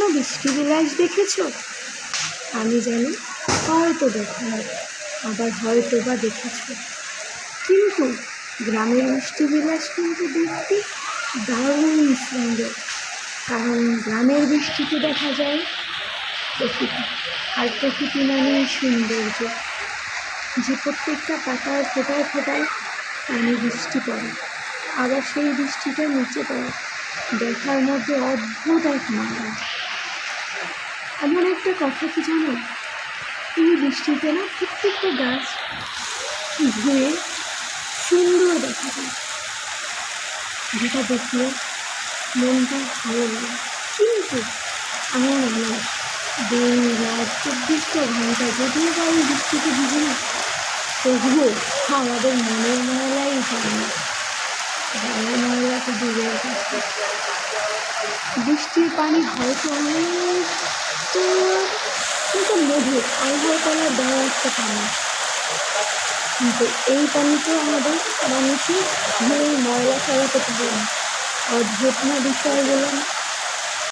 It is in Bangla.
কখনো বৃষ্টিবিলাস দেখেছো? আমি জানি হয়তো দেখো, আবার হয়তো বা দেখেছো, কিন্তু গ্রামের বৃষ্টিবিলাস কিন্তু দেখতে দারুণ সুন্দর। কারণ গ্রামের বৃষ্টিতে দেখা যায় প্রকৃতি, আর প্রকৃতি মানেই সৌন্দর্য, যে প্রত্যেকটা পাতায় ফোটায় ফোটায় পানি বৃষ্টি পড়ে, আবার সেই বৃষ্টিটা নিচে পড়ে, দেখার মধ্যে অদ্ভুত এক মায়া। এমন একটা কথা কি জানো, এই বৃষ্টিতে না প্রত্যেকটা গাছ ধুয়ে সুন্দর দেখা যায়, যেটা দেখলে মনটা ভালো লাগে। কিন্তু এমন নয়, দিন রাত 24 ঘন্টা যদিও বা এই বৃষ্টিতে ভিজে না, তবুও আমাদের মনের ময়লাই যায় না, মনের ময়লা তো দূরের কথা। বৃষ্টির পানি হয়তো অনেক কিন্তু মধুর আবহাওয়া দেওয়া একটা পানি, কিন্তু এই পানিতেও আমাদের মানুষের মনের ময়লা সরাতে পারে না। অদ্ভুত না বিষয় বলুন।